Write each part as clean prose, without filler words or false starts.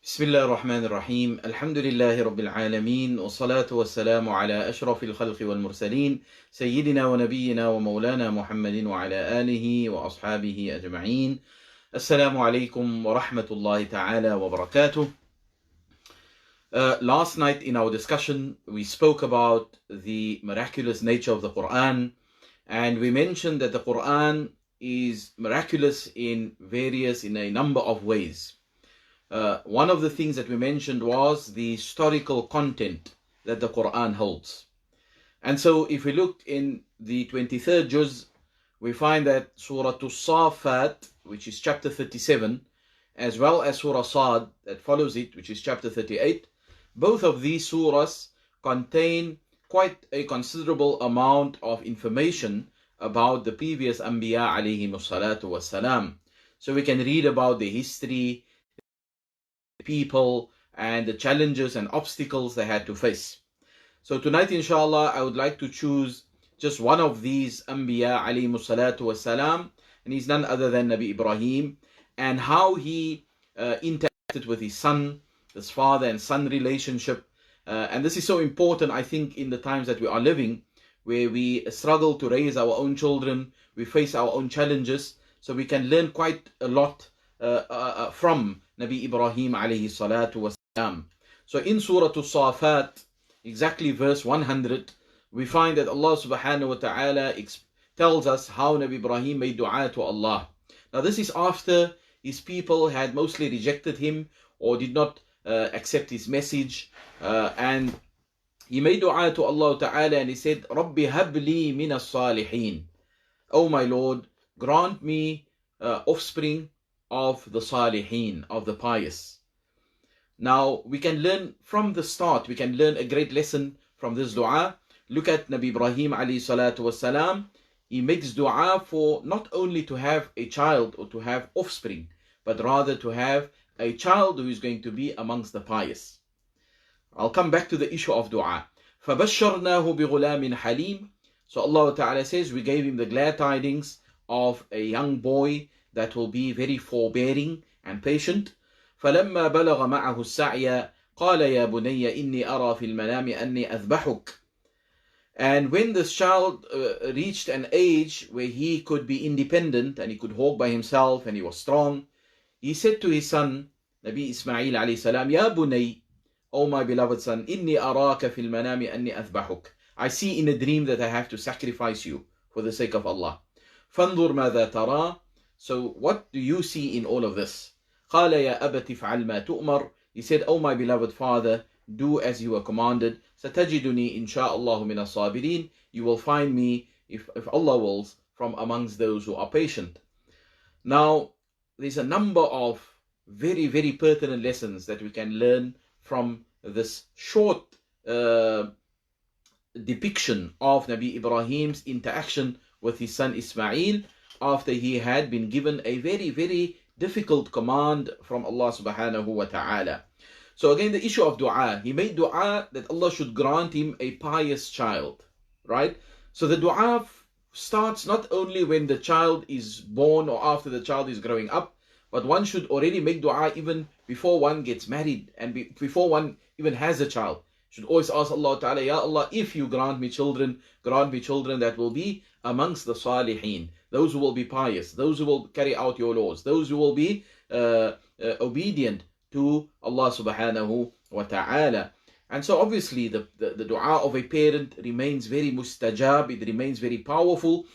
بسم الله الرحمن الرحيم الحمد لله رب العالمين والصلاة والسلام على أشرف الخلق والمرسلين سيدنا ونبينا ومولانا محمد وعلى آله وأصحابه أجمعين. السلام عليكم ورحمة الله تعالى وبركاته. Last night in our discussion we spoke about the miraculous nature of the Quran, and we mentioned that the Quran is miraculous in a number of ways. One of the things that we mentioned was the historical content that the Quran holds. And so if we look in the 23rd juz, we find that Surah As-Saffat, which is chapter 37, as well as Surah Sad that follows it, which is chapter 38, both of these surahs contain quite a considerable amount of information about the previous Anbiya alayhimus salatu wassalam. So we can read about the history, people, and the challenges and obstacles they had to face. So tonight, inshallah, I would like to choose just one of these Anbiya alayhimus salatu wassalam, and he's none other than Nabi Ibrahim, and how he interacted with his father and son relationship. And this is so important, I think, in the times that we are living, where we struggle to raise our own children, we face our own challenges, so we can learn quite a lot from Nabi Ibrahim alayhi salatu wasalam. So in Surah As-Saffat, exactly verse 100, we find that Allah subhanahu wa ta'ala tells us how Nabi Ibrahim made dua to Allah. Now this is after his people had mostly rejected him or did not accept his message, and he made dua to Allah ta'ala and he said, Rabbi habli min as-salihin. Oh my Lord, grant me offspring of the salihin, of the pious. Now we can learn from the start, we can learn a great lesson from this dua. Look at Nabi Ibrahim alayhi salatu wasalam. He makes dua for not only to have a child or to have offspring, but rather to have a child who is going to be amongst the pious. I'll come back to the issue of dua. فَبَشَّرْنَاهُ بِغُلَامٍ حَلِيمٍ. So Allah Ta'ala says, we gave him the glad tidings of a young boy that will be very forbearing and patient. فَلَمَّا بَلَغَ مَعَهُ السَّعْيَ قَالَ يَا بُنَيَّ إِنِّي أَرَى فِي الْمَنَامِ أَنِّي أَذْبَحُكَ. And when this child reached an age where he could be independent and he could walk by himself and he was strong, he said to his son, Nabi Ismail alayhi salam, Ya bunay, O my beloved son, inni araka fil manami anni athbahuk. I see in a dream that I have to sacrifice you for the sake of Allah. Fanzur madha tara. So what do you see in all of this? قال يا أبت افعل ما تؤمر. He said, O my beloved father, do as you were commanded. ستجدني إن شاء الله من الصابرين. You will find me, if Allah wills, from amongst those who are patient. Now, there's a number of very, very pertinent lessons that we can learn from this short depiction of Nabi Ibrahim's interaction with his son Ismail after he had been given a very, very difficult command from Allah subhanahu wa ta'ala. So again, the issue of dua. He made dua that Allah should grant him a pious child, right? So the dua starts not only when the child is born or after the child is growing up, but one should already make dua even before one gets married and before one even has a child. Should always ask Allah Ta'ala, Ya Allah, if you grant me children that will be amongst the salihin, those who will be pious, those who will carry out your laws, those who will be obedient to Allah subhanahu wa ta'ala. And so obviously the dua of a parent remains very mustajab, it remains very powerful,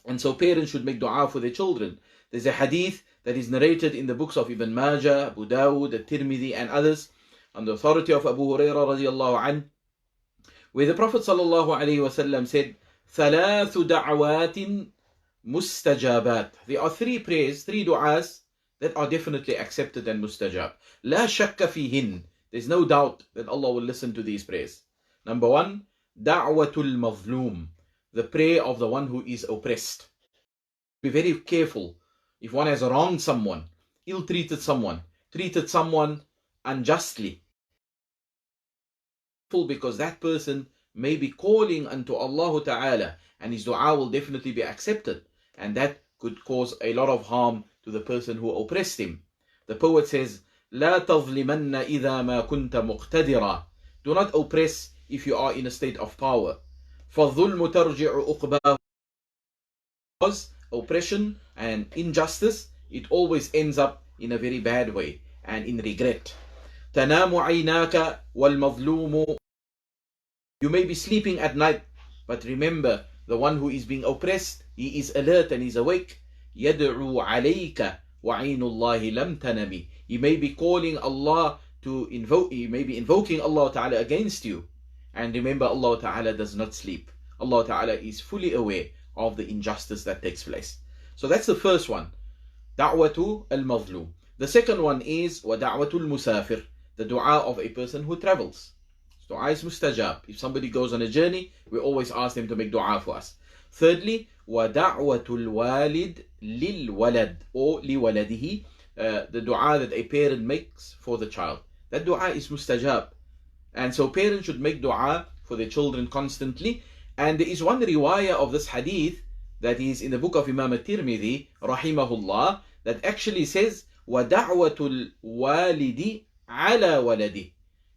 and so parents should make dua for their children. There's a hadith that is narrated in the books of Ibn Majah, Abu Dawud, At-Tirmidhi and others, on the authority of Abu Hurairah radiallahu anh, where the Prophet sallallahu alayhi wasallam said, ثلاث دعوات mustajabat. There are three prayers, three du'as that are definitely accepted and mustajab. لا شك فيهن. There's no doubt that Allah will listen to these prayers. Number one, da'watul mazlum, the prayer of the one who is oppressed. Be very careful. If one has wronged someone, ill-treated someone, treated someone unjustly, because that person may be calling unto Allah Ta'ala and his dua will definitely be accepted, and that could cause a lot of harm to the person who oppressed him. The poet says, لا تظلمن إذا ما كنت مقتدرا. Do not oppress if you are in a state of power. فالظلم ترجع عقباه. Because oppression and injustice, it always ends up in a very bad way and in regret. تنام عيناك والمظلوم. You may be sleeping at night, but remember, the one who is being oppressed, he is alert and he's awake. يدعو عليك وعين الله لم تنمي. He may be calling Allah to invoke, he may be invoking Allah Ta'ala against you. And remember, Allah Ta'ala does not sleep. Allah Ta'ala is fully aware of the injustice that takes place. So that's the first one. Da'watu al-mazlum. The second one is وَدَعْوَةُ الْمُسَافِرِ, the dua of a person who travels. Dua is mustajab. If somebody goes on a journey, we always ask them to make dua for us. Thirdly, وَدَعْوَةُ الْوَالِدِ لِلْوَلَدِ, or لِوَلَدِهِ, the dua that a parent makes for the child. That dua is mustajab. And so parents should make dua for their children constantly. And there is one riwayah of this hadith that is in the book of Imam al-Tirmidhi, rahimahullah, that actually says, وَدَعْوَةُ الْوَالِدِ عَلَى وَلَدِهِ.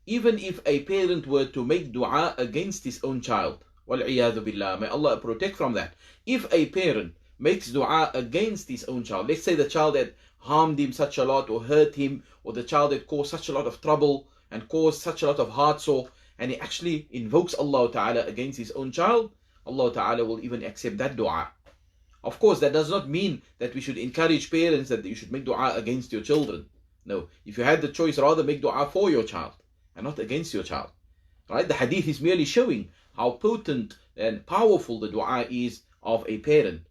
Even if a parent were to make dua against his own child, وَالْعِيَاذُ بِاللَّهِ, may Allah protect from that. If a parent makes dua against his own child, let's say the child had harmed him such a lot or hurt him, or the child had caused such a lot of trouble and caused such a lot of heart sore, and he actually invokes Allah Ta'ala against his own child, Allah Ta'ala will even accept that dua. Of course, that does not mean that we should encourage parents that you should make dua against your children. No, if you had the choice, rather make dua for your child and not against your child. Right? The hadith is merely showing how potent and powerful the dua is of a parent.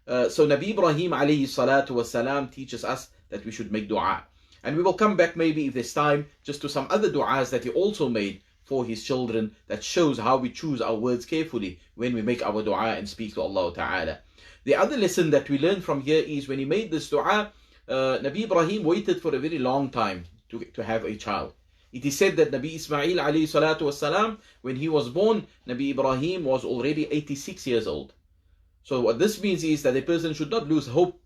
So Nabi Ibrahim alayhi salatu wasalam teaches us that we should make dua. And we will come back maybe if there's time just to some other du'as that he also made for his children, that shows how we choose our words carefully when we make our dua and speak to Allah Ta'ala. The other lesson that we learn from here is when he made this dua, Nabi Ibrahim waited for a very long time to have a child. It is said that Nabi Ismail alayhi salatu wasalam, when he was born, Nabi Ibrahim was already 86 years old. So what this means is that a person should not lose hope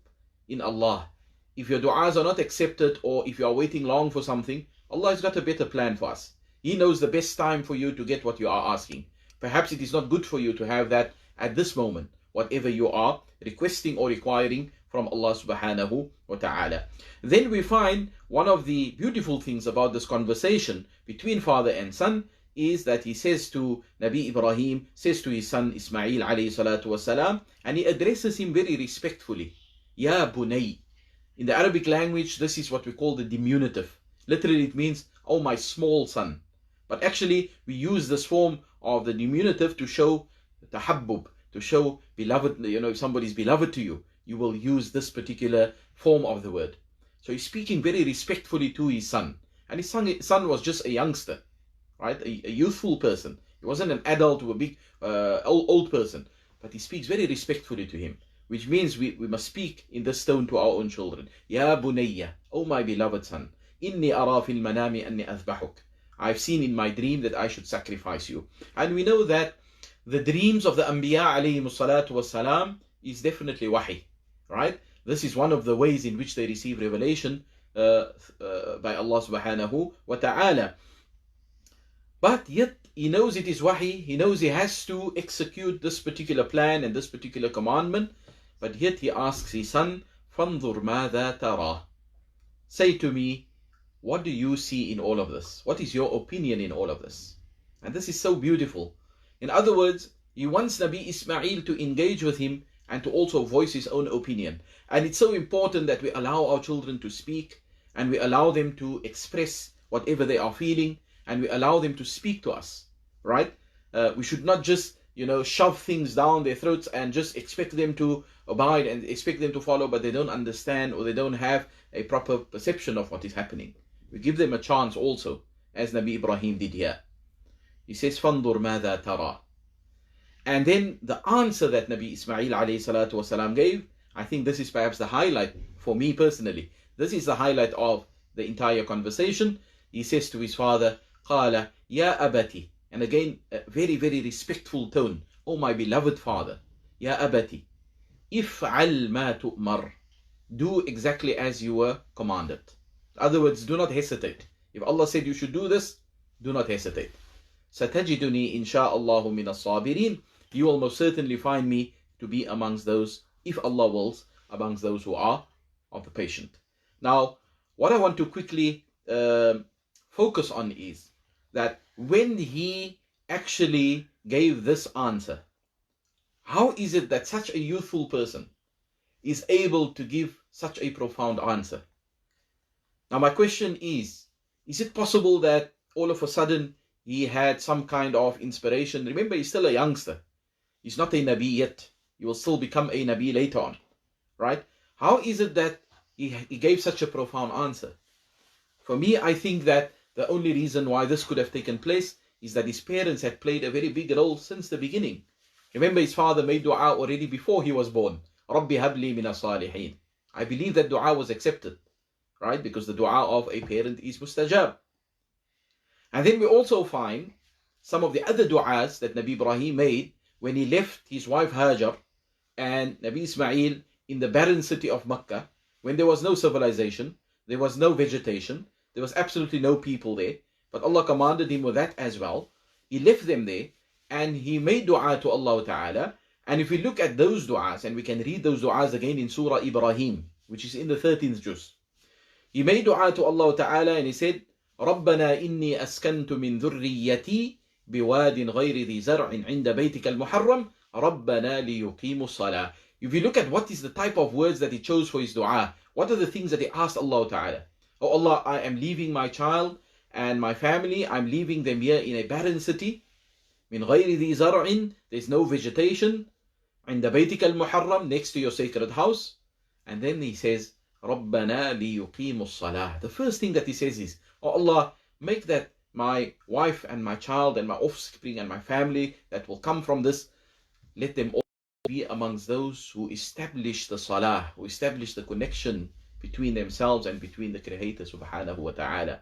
in Allah. If your du'as are not accepted, or if you are waiting long for something, Allah has got a better plan for us. He knows the best time for you to get what you are asking. Perhaps it is not good for you to have that at this moment, whatever you are requesting or requiring from Allah subhanahu wa ta'ala. Then we find one of the beautiful things about this conversation between father and son is that he says to Nabi Ibrahim, says to his son Ismail alayhi salatu wasalam, and he addresses him very respectfully. Ya bunay. In the Arabic language, this is what we call the diminutive. Literally it means, oh my small son. But actually we use this form of the diminutive to show tahabbub, to show beloved. If somebody is beloved to you, you will use this particular form of the word. So he's speaking very respectfully to his son. And his son was just a youngster, right? A youthful person. He wasn't an adult or a big old person. But he speaks very respectfully to him, which means we must speak in this tone to our own children. Ya bunayya, oh my beloved son. Inni ara fil manami anni azbahuk. I've seen in my dream that I should sacrifice you. And we know that the dreams of the Anbiya alayhi salatu wassalam is definitely wahi, right? This is one of the ways in which they receive revelation by Allah subhanahu wa ta'ala. But yet he knows it is wahi, he knows he has to execute this particular plan and this particular commandment, but yet he asks his son, فَانظُرْ مَاذَا تَرَى. Say to me, what do you see in all of this? What is your opinion in all of this? And this is so beautiful. In other words, he wants Nabi Ismail to engage with him and to also voice his own opinion. And it's so important that we allow our children to speak, and we allow them to express whatever they are feeling, and we allow them to speak to us, right? We should not just, shove things down their throats and just expect them to abide and expect them to follow, but they don't understand or they don't have a proper perception of what is happening. We give them a chance also, as Nabi Ibrahim did here. He says, فَانظُرْ مَاذَا تَرَى. And then the answer that Nabi Ismail alayhi salatu wasalam gave, I think this is perhaps the highlight for me personally. This is the highlight of the entire conversation. He says to his father, قَالَ يَا أَبَتِ. And again, a very, very respectful tone. Oh my beloved father. يَا أَبَتِ. إِفْعَلْ مَا تُؤْمَرْ. Do exactly as you were commanded. In other words, do not hesitate. If Allah said you should do this, do not hesitate. سَتَجِدُنِي إِنْ شَاءَ اللَّهُ مِنَ الصَّابِرِينَ. You will most certainly find me to be amongst those, if Allah wills, amongst those who are of the patient. Now, what I want to quickly focus on is that when he actually gave this answer, how is it that such a youthful person is able to give such a profound answer? Now, my question is it possible that all of a sudden he had some kind of inspiration? Remember, he's still a youngster. He's not a Nabi yet. He will still become a Nabi later on, right? How is it that he gave such a profound answer? For me, I think that the only reason why this could have taken place is that his parents had played a very big role since the beginning. Remember, his father made dua already before he was born. رَبِّ هَبْ لِي مِنَ الصَّالِحِينَ. I believe that dua was accepted, right? Because the dua of a parent is mustajab. And then we also find some of the other du'as that Nabi Ibrahim made when he left his wife Hajar and Nabi Ismail in the barren city of Makkah, when there was no civilization, there was no vegetation, there was absolutely no people there. But Allah commanded him with that as well. He left them there and he made dua to Allah Ta'ala. And if we look at those du'as, and we can read those du'as again in Surah Ibrahim, which is in the 13th juz. He made dua to Allah Ta'ala and he said, رَبَّنَا إِنِّي أَسْكَنْتُ مِنْ ذُرِّيَّتِي بِوَادٍ غَيْرِ ذِي زَرْعٍ عِنْدَ بَيْتِكَ الْمُحَرَّمِ رَبَّنَا لِيُقِيمُوا الصَّلَاةِ. If you look at what is the type of words that he chose for his dua, what are the things that he asked Allah Ta'ala? Oh Allah, I am leaving my child and my family, I'm leaving them here in a barren city. مِنْ غَيْرِ ذِي زَرْعٍ, there's no vegetation. عِنْدَ بَيْتِكَ الْمُحَرَّمِ, next to your sacred house. And then he says, رَبَّنَا لِيُقِيمُوا الصَّلَاةِ. The first thing that he says is, oh Allah, make that my wife and my child and my offspring and my family that will come from this, let them all be amongst those who establish the salah, who establish the connection between themselves and between the Creator subhanahu wa ta'ala.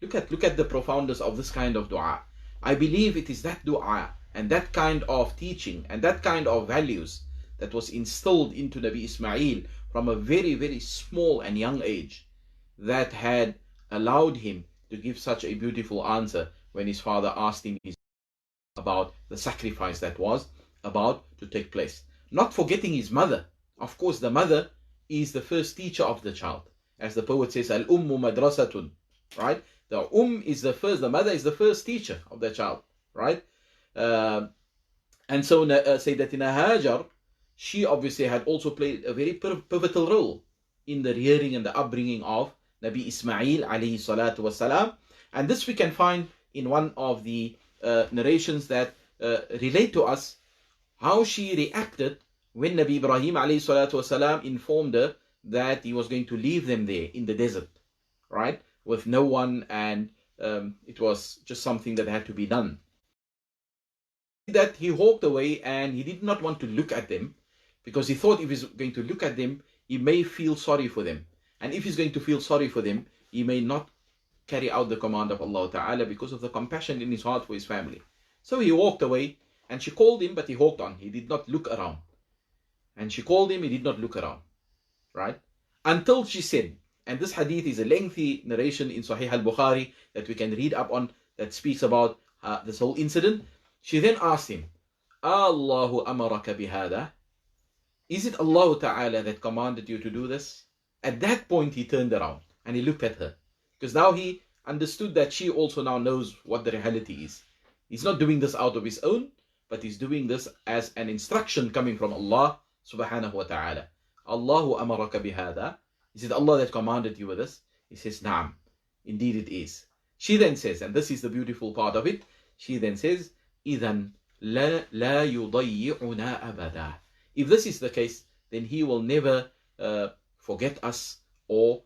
Look at the profoundness of this kind of dua. I believe it is that dua and that kind of teaching and that kind of values that was instilled into Nabi Ismail from a very, very small and young age that had allowed him to give such a beautiful answer when his father asked him about the sacrifice that was about to take place. Not forgetting his mother. Of course, the mother is the first teacher of the child. As the poet says, Al-Ummu Madrasatun, right? The is the mother is the first teacher of the child, right? And so Sayyidatina Hajar, she obviously had also played a very pivotal role in the rearing and the upbringing of Nabi Ismail alayhi salatu wasalam. And this we can find in one of the narrations that relate to us how she reacted when Nabi Ibrahim alayhi salatu wasalam informed her that he was going to leave them there in the desert, right? With no one, and it was just something that had to be done. That he walked away and he did not want to look at them because he thought if he's going to look at them, he may feel sorry for them. And if he's going to feel sorry for them, he may not carry out the command of Allah Ta'ala because of the compassion in his heart for his family. So he walked away and she called him, but he walked on. He did not look around. And she called him, he did not look around. Right? Until she said, and this hadith is a lengthy narration in Sahih al-Bukhari that we can read up on that speaks about this whole incident. She then asked him, Allahu amaraka bihada? Is it Allah Ta'ala that commanded you to do this? At that point he turned around and he looked at her. Because now he understood that she also now knows what the reality is. He's not doing this out of his own, but he's doing this as an instruction coming from Allah subhanahu wa ta'ala. Allahu amaraka bihada? Is it Allah that commanded you with this? He says, Naam, indeed it is. She then says, and this is the beautiful part of it, she then says, إِذًا لَا يُضَيِّعُنَا أَبَدًا. If this is the case, then he will never forget us or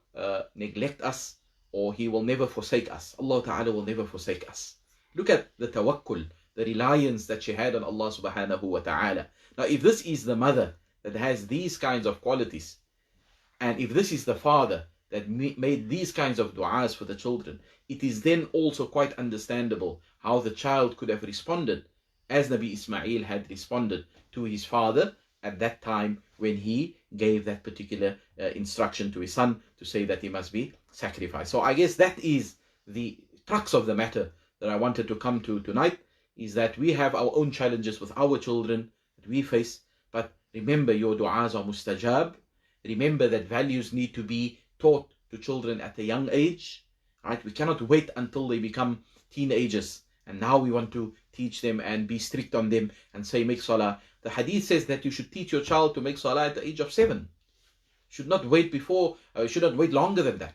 neglect us, or he will never forsake us. Allah Ta'ala will never forsake us. Look at the tawakkul, the reliance that she had on Allah Subhanahu wa Ta'ala. Now if this is the mother that has these kinds of qualities, and if this is the father that made these kinds of du'as for the children, it is then also quite understandable how the child could have responded as Nabi Ismail had responded to his father at that time when he gave that particular instruction to his son to say that he must be sacrificed. So I guess that is the crux of the matter that I wanted to come to tonight, is that we have our own challenges with our children that we face, but remember, your du'as are mustajab. Remember that values need to be taught to children at a young age. Right? We cannot wait until they become teenagers and now we want to teach them and be strict on them and say make salah. The hadith says that you should teach your child to make salah at the age of 7. Should not wait should not wait longer than that,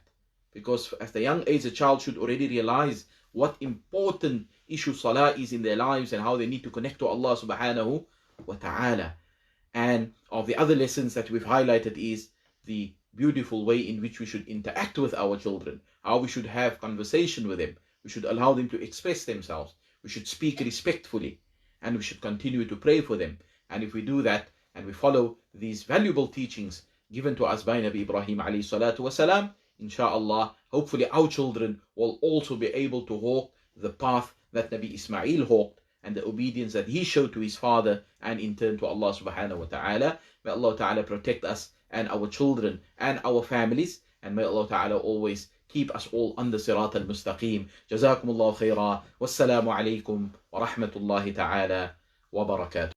because at the young age a child should already realize what important issue salah is in their lives and how they need to connect to Allah subhanahu wa ta'ala. And of the other lessons that we've highlighted is the beautiful way in which we should interact with our children, how we should have conversation with them. We should allow them to express themselves. We should speak respectfully, and we should continue to pray for them. And if we do that and we follow these valuable teachings given to us by Nabi Ibrahim alayhi salatu wasalam, insha'Allah, hopefully our children will also be able to walk the path that Nabi Ismail walked and the obedience that he showed to his father and in turn to Allah subhanahu wa ta'ala. May Allah ta'ala protect us and our children and our families, and may Allah ta'ala always keep us all on the sirat al-mustaqim. Jazakumullahu khaira. Wassalamu alaikum wa rahmatullahi ta'ala wa barakatuh.